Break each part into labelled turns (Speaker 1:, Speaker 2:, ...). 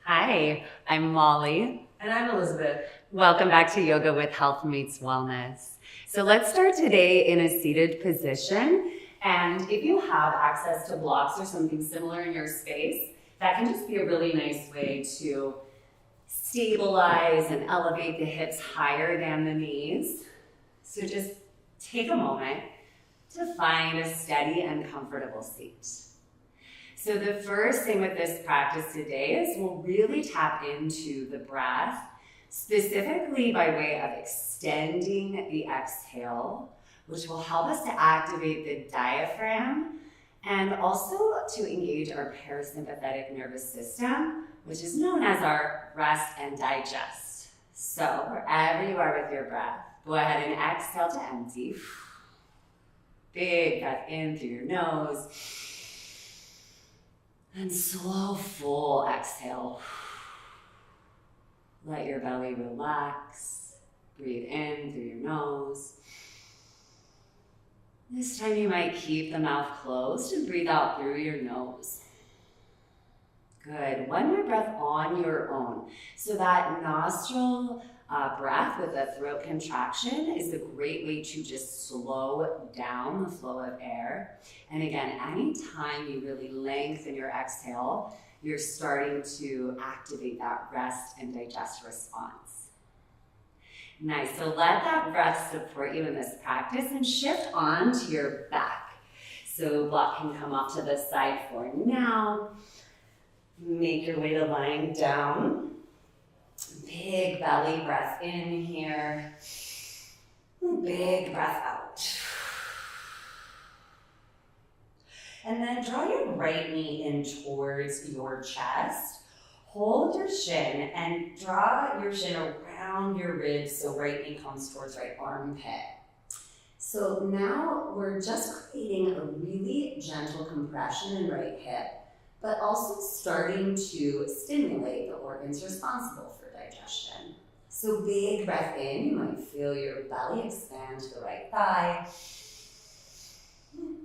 Speaker 1: Hi, I'm Molly.
Speaker 2: And I'm Elizabeth.
Speaker 1: Welcome back to Yoga with Health Meets Wellness. So let's start today in a seated position. And if you have access to blocks or something similar in your space, that can just be a really nice way to stabilize and elevate the hips higher than the knees. So just take a moment to find a steady and comfortable seat. So the first thing with this practice today is we'll really tap into the breath, specifically by way of extending the exhale, which will help us to activate the diaphragm and also to engage our parasympathetic nervous system, which is known as our rest and digest. So wherever you are with your breath, go ahead and exhale to empty. Big breath in through your nose. And slow, full exhale. Let your belly relax. Breathe in through your nose. This time you might keep the mouth closed and breathe out through your nose. Good. One more breath on your own. So that nostril breath with a throat contraction is a great way to just slow down the flow of air. And again, anytime you really lengthen your exhale, you're starting to activate that rest and digest response. Nice. So let that breath support you in this practice and shift on to your back. So block can come off to the side for now. Make your way to lying down. Big belly breath in here. Big breath out. And then draw your right knee in towards your chest. Hold your shin and draw your shin around your ribs so right knee comes towards right armpit. So now we're just creating a really gentle compression in right hip, but also starting to stimulate the organs responsible for digestion. So big breath in, you might feel your belly expand to the right thigh.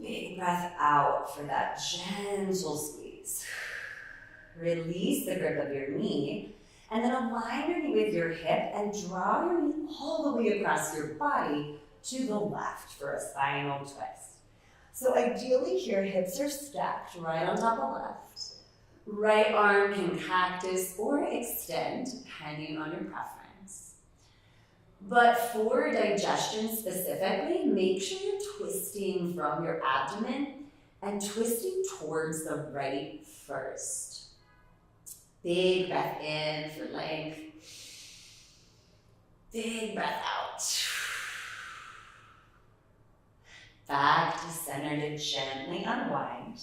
Speaker 1: Big breath out for that gentle squeeze. Release the grip of your knee, and then align your knee with your hip and draw your knee all the way across your body to the left for a spinal twist. So ideally here, hips are stacked right on top of left. Right arm can cactus or extend, depending on your preference. But for digestion specifically, make sure you're twisting from your abdomen and twisting towards the right first. Big breath in for length. Big breath out. Back to center to gently unwind.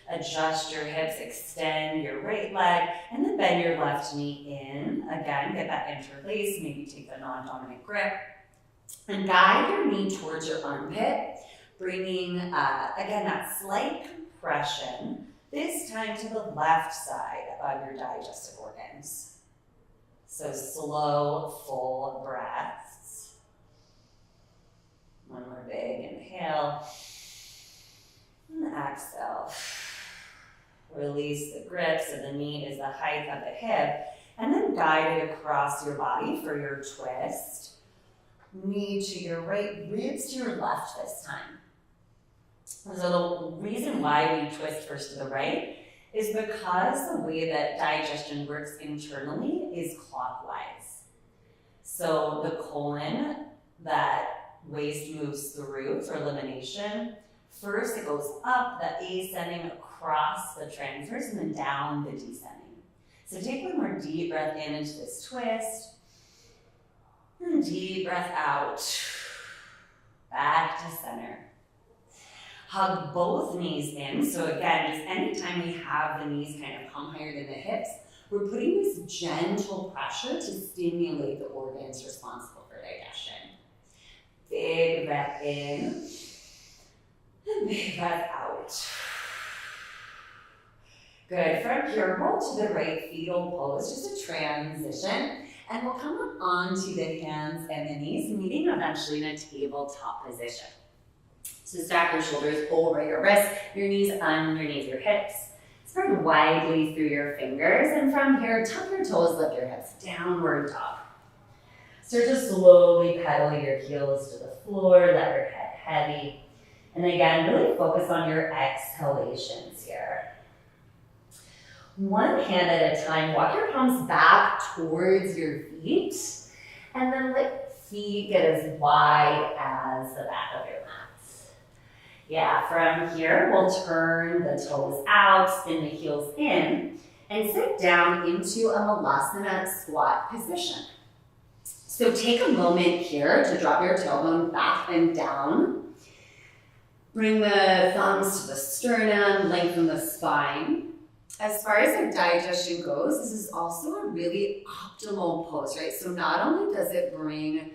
Speaker 1: Adjust your hips, extend your right leg, and then bend your left knee in. Again, get that interlace, maybe take the non-dominant grip. And guide your knee towards your armpit, bringing, again, that slight compression, this time to the left side of your digestive organs. So slow, full breaths. One more big inhale. And exhale. Release the grip so the knee is the height of the hip, and then guide it across your body for your twist. Knee to your right, ribs to your left this time. So the reason why we twist first to the right is because the way that digestion works internally is clockwise. So the colon that waste moves through for elimination, first it goes up, the ascending across the transverse, and then down the descending. So take one more deep breath in into this twist. And deep breath out. Back to center. Hug both knees in. So again, just anytime we have the knees kind of come higher than the hips, we're putting this gentle pressure to stimulate the organs responsible for digestion. Big breath in. And big breath out. Good. From pure hold to the right fetal pose, just a transition. And we'll come up onto the hands and the knees, meeting eventually in a tabletop position. So stack your shoulders over your wrists, your knees underneath your hips.
Speaker 2: Spread widely through your fingers, and from here, tuck your toes, lift your hips, downward dog. Start to slowly pedal your heels to the floor, let your head heavy. And again, really focus on your exhalations here. One hand at a time, walk your palms back towards your feet, and then let feet get as wide as the back of your mat. Yeah, from here, we'll turn the toes out, spin the heels in, and sit down into a malasana squat position. So take a moment here to drop your tailbone back and down. Bring the thumbs to the sternum, lengthen the spine. As far as our digestion goes, this is also a really optimal pose, right? So not only does it bring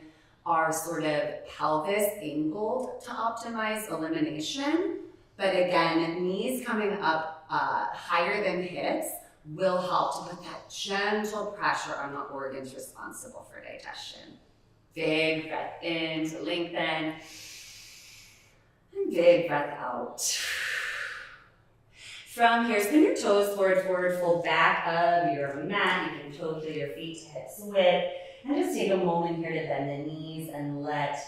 Speaker 2: our sort of pelvis angled to optimize elimination, but again, knees coming up higher than hips will help to put that gentle pressure on the organs responsible for digestion. Big breath in to lengthen, and big breath out. From here, spin your toes forward, fold back of your mat. You can toe heel your feet to hips width. And just take a moment here to bend the knees and let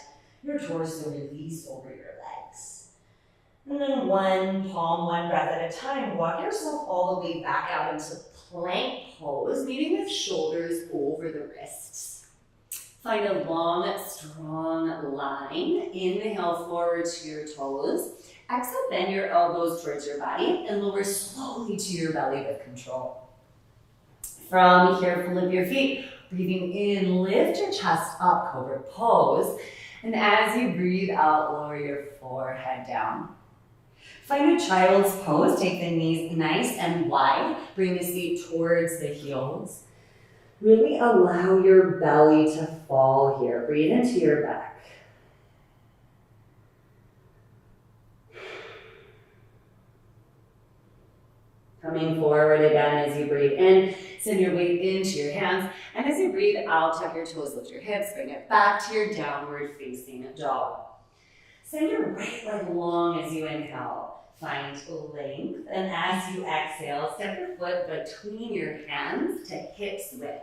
Speaker 2: your torso release over your legs. And then one palm, one breath at a time, walk yourself all the way back out into plank pose, meeting with shoulders over the wrists. Find a long, strong line. Inhale forward to your toes. Exhale, bend your elbows towards your body and lower slowly to your belly with control. From here, flip your feet. Breathing in, lift your chest up, cobra pose. And as you breathe out, lower your forehead down. Find a child's pose. Take the knees nice and wide. Bring the seat towards the heels. Really allow your belly to fall here. Breathe into your back. Coming forward again as you breathe in, send your weight into your hands, and as you breathe out, tuck your toes, lift your hips, bring it back to your downward facing dog. Send your right leg long as you inhale. Find length, and as you exhale, step your foot between your hands to hips width.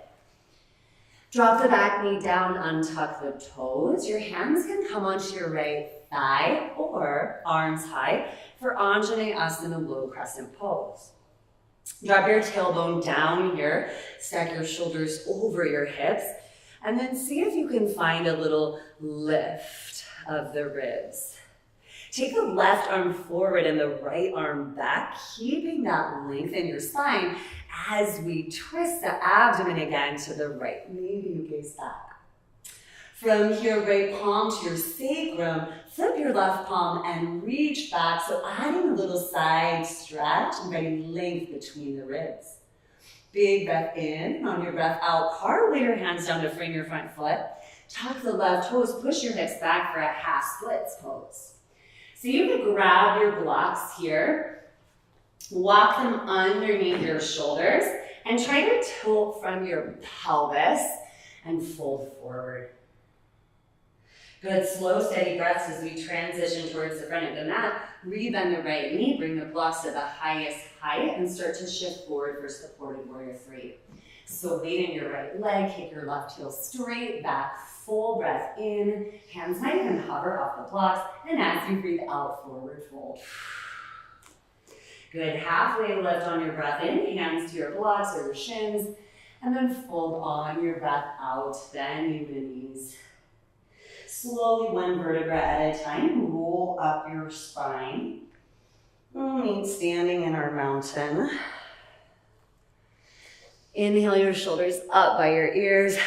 Speaker 2: Drop the back knee down, untuck the toes. Your hands can come onto your right thigh or arms high for Anjaneyasana low crescent pose. Drop your tailbone down here, stack your shoulders over your hips, and then see if you can find a little lift of the ribs. Take the left arm forward and the right arm back, keeping that length in your spine as we twist the abdomen again to the right. Maybe you gaze back. From here, right palm to your sacrum, flip your left palm and reach back. So adding a little side stretch and getting length between the ribs. Big breath in. On your breath out, cartwheel your hands down to frame your front foot. Tuck the left toes, push your hips back for a half splits pose. So you can grab your blocks here, walk them underneath your shoulders, and try to tilt from your pelvis and fold forward. Good, slow, steady breaths as we transition towards the front of the mat. Rebend the right knee, bring the blocks to the highest height, and start to shift forward for supported warrior 3. So weight in your right leg, kick your left heel straight back, full breath in, hands might even hover off the blocks, and as you breathe out, forward fold. Good, halfway lift on your breath in, hands to your blocks or your shins, and then fold on your breath out, bending the knees. Slowly, one vertebra at a time, roll up your spine. Meet standing in our mountain. Inhale your shoulders up by your ears.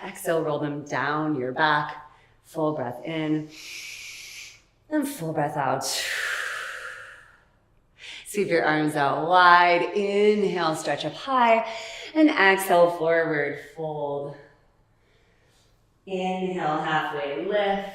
Speaker 2: Exhale, roll them down your back. Full breath in. And full breath out. Sweep your arms out wide. Inhale, stretch up high. And exhale, forward fold. Inhale, halfway lift.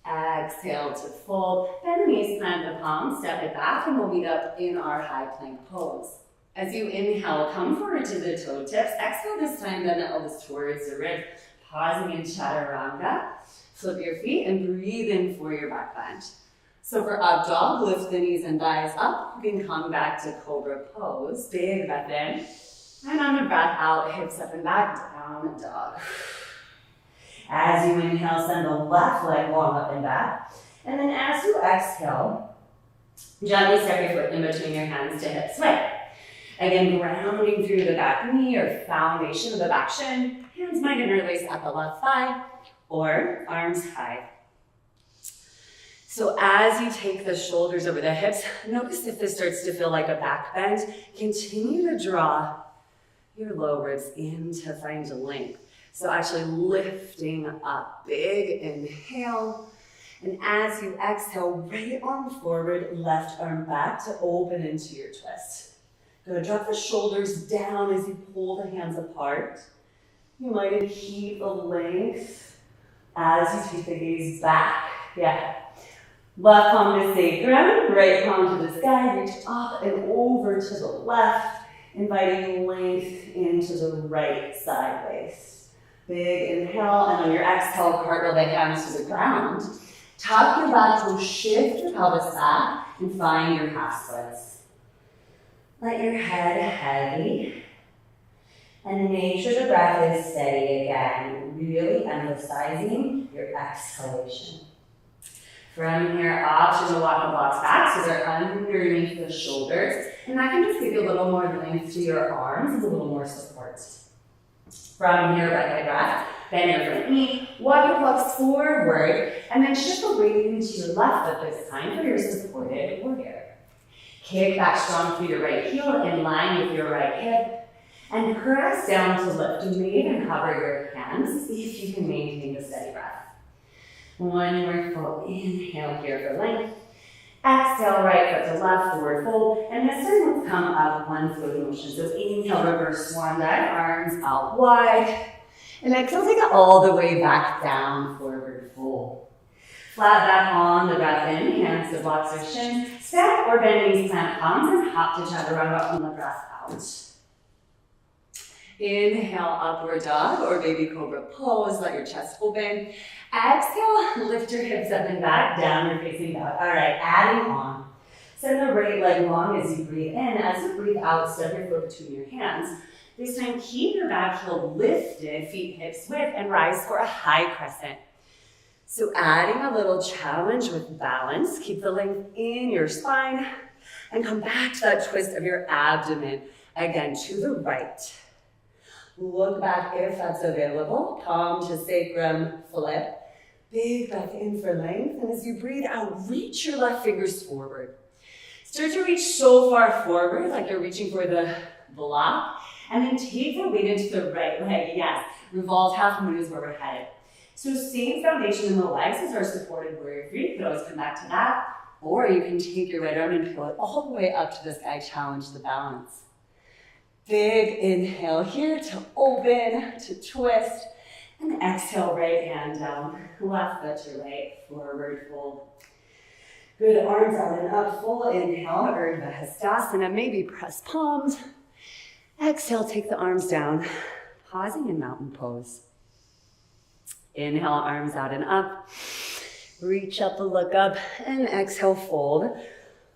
Speaker 2: Exhale to fold. Bend the knees, plant the palms, step it back, and we'll meet up in our high plank pose. As you inhale, come forward to the toe tips. Exhale this time, bend the elbows towards the ribs. Pausing in chaturanga. Flip your feet and breathe in for your back bend. So for up dog, lift the knees and thighs up. You can come back to cobra pose. Big breath in. And on the breath out, hips up and back, down dog.
Speaker 1: As you inhale, send the left leg long up and back. And then as you exhale, gently step your foot in between your hands to hip sway. Again, grounding through the back knee or foundation of the back shin. Hands might interlace at the left thigh or arms high. So as you take the shoulders over the hips, notice if this starts to feel like a back bend. Continue to draw your low ribs in to find length. So actually lifting up, big inhale. And as you exhale, right arm forward, left arm back to open into your twist. Good, drop the shoulders down as you pull the hands apart. You might keep a length as you take the gaze back. Yeah. Left palm to sacrum, right palm to the sky, reach up and over to the left, inviting length into the right sideways. Big inhale, and on your exhale, cartwheel the hands to the ground. Tuck your back toe, shift your pelvis back, and find your half splits. Let your head heavy, and make sure the breath is steady again, really emphasizing your exhalation. From here, option to walk the blocks back, so they're underneath the shoulders, and that can just give you a little more length to your arms and a little more support. From here, breath by breath, bend your front knee, walk your blocks forward, and then shift the weight into your left foot this time for your supported warrior. Kick back strong through your right heel in line with your right hip, and press down to lift. You may even cover your hands if you can maintain the steady breath. One more full inhale here for length. Exhale, right foot to left, forward fold. And this time, let's come up one floating motion. So inhale, reverse swan dive, arms out wide. And exhale, take it all the way back down, forward fold. Flat back on the breath in, hands to blocks or shins. Step or bend knees, plant palms, and hop to chaturanga on the breath out. Inhale, upward dog or baby cobra pose. Let your chest open. Exhale, lift your hips up and back, downward facing dog. All right, adding on. Send the right leg long as you breathe in. As you breathe out, step your foot between your hands. This time, keep your back heel lifted, feet hips width, and rise for a high crescent. So adding a little challenge with balance. Keep the length in your spine, and come back to that twist of your abdomen. Again, to the right. Look back if that's available. Palm to sacrum, flip. Big breath in for length. And as you breathe out, reach your left fingers forward. Start to reach so far forward, like you're reaching for the block. And then take the weight into the right leg. Yes, revolved half moon is where we're headed. So same foundation in the legs as our supported warrior three. You can always come back to that. Or you can take your right arm and pull it all the way up to the sky, challenge the balance. Big inhale here to open, to twist, and exhale, right hand down, left foot to right, forward fold. Good, arms out and up, full inhale, Urdhva Hastasana, maybe press palms. Exhale, take the arms down, pausing in mountain pose. Inhale, arms out and up, reach up, look up, and exhale, fold.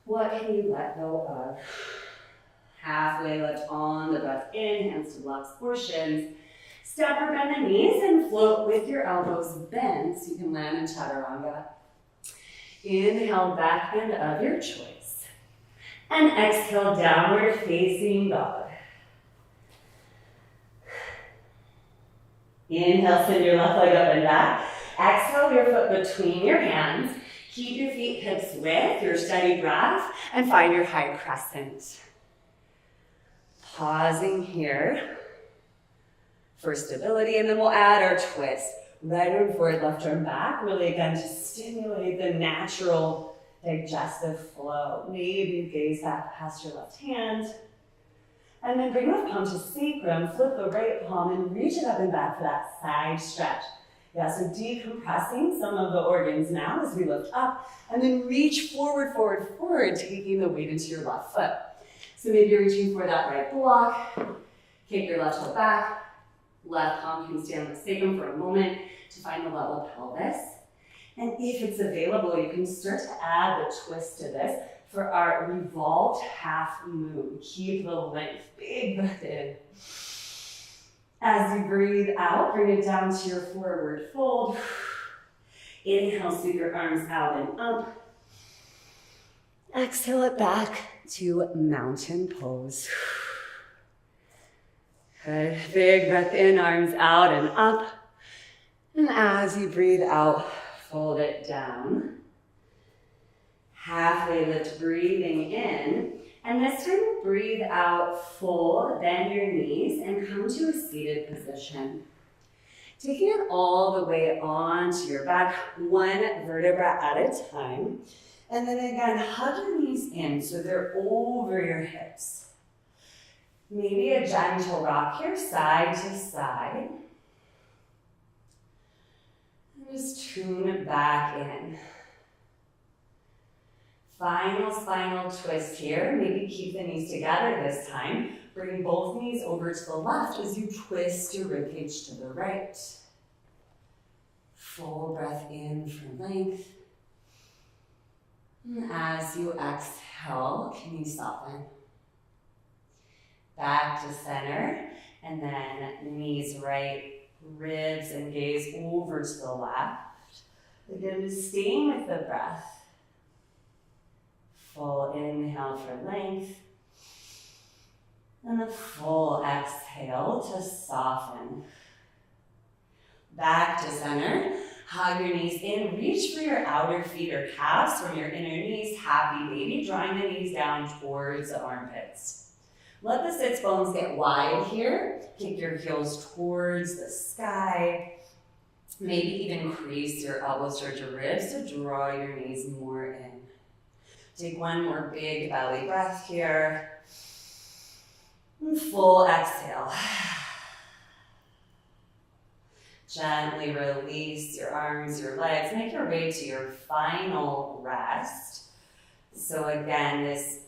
Speaker 1: What can you let go of? Halfway lift on the breath in, hands to blocks or shins. Step or bend the knees and float with your elbows bent so you can land in chaturanga. Inhale, back bend of your choice. And exhale, downward facing dog. Inhale, send your left leg up and back. Exhale, your foot between your hands. Keep your feet hips width, your steady breath, and find your high crescent. Pausing here for stability, and then we'll add our twist. Right arm forward, left arm back, really again to stimulate the natural digestive flow. Maybe gaze back past your left hand. And then bring left palm to sacrum, flip the right palm and reach it up and back for that side stretch. Yeah, so decompressing some of the organs now as we lift up, and then reach forward, forward, forward, taking the weight into your left foot. So maybe you're reaching for that right block, kick your left toe back, left palm can stay on the sacrum for a moment to find the level pelvis.
Speaker 2: And if it's available, you can start to add the twist to this for our revolved half moon. Keep the length, big breath in. As you breathe out, bring it down to your forward fold. Inhale, sweep your arms out and up. Exhale it back to mountain pose. Good, big breath in, arms out and up. And as you breathe out, fold it down. Halfway lift, breathing in. And this time, breathe out, fold, bend your knees, and come to a seated position. Taking it all the way onto your back, one vertebra at a time. And then again, hug your knees in so they're over your hips. Maybe a gentle rock here, side to side. And just tune it back in. Final spinal twist here. Maybe keep the knees together this time. Bring both knees over to the left as you twist your ribcage to the right. Full breath in for length. And as you exhale, can you soften? Back to center, and then knees right, ribs and gaze over to the left. Again, just staying with the breath. Full inhale for length. And a full exhale to soften. Back to center. Hug your knees in. Reach for your outer feet or calves from your inner knees. Happy baby. Drawing the knees down towards the armpits. Let the sits bones get wide here. Kick your heels towards the sky. Maybe even crease your elbows towards your ribs to draw your knees more in. Take one more big belly breath here. And full exhale. Gently release your arms, your legs. Make your way to your final rest. So again, this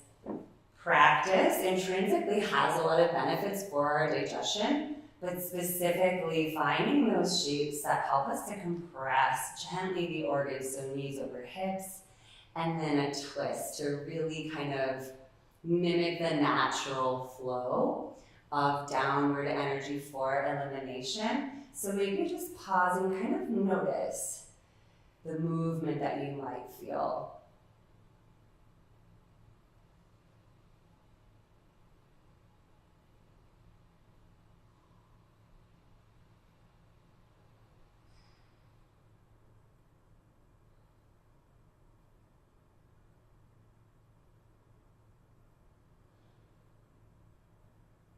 Speaker 2: practice intrinsically has a lot of benefits for our digestion, but specifically finding those shapes that help us to compress gently the organs, so knees over hips, and then a twist to really kind of mimic the natural flow of downward energy for elimination. So maybe just pause and kind of notice the movement that you might feel.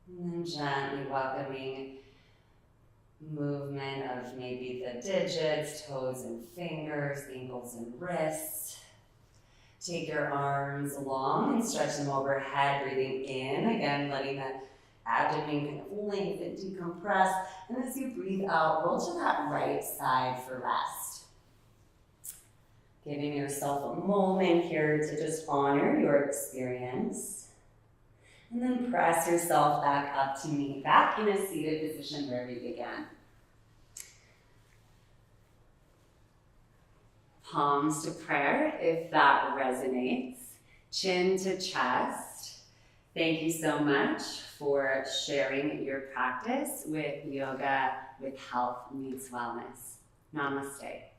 Speaker 2: And then gently welcoming movement of maybe the digits, toes and fingers, ankles and wrists. Take your arms long and stretch them overhead, breathing in. Again, letting that abdomen kind of lengthen and decompress. And as you breathe out, roll to that right side for rest. Giving yourself a moment here to just honor your experience. And then press yourself back up to meet back in a seated position where we began. Palms to prayer if that resonates. Chin to chest. Thank you so much for sharing your practice with Yoga with Health Meets Wellness. Namaste.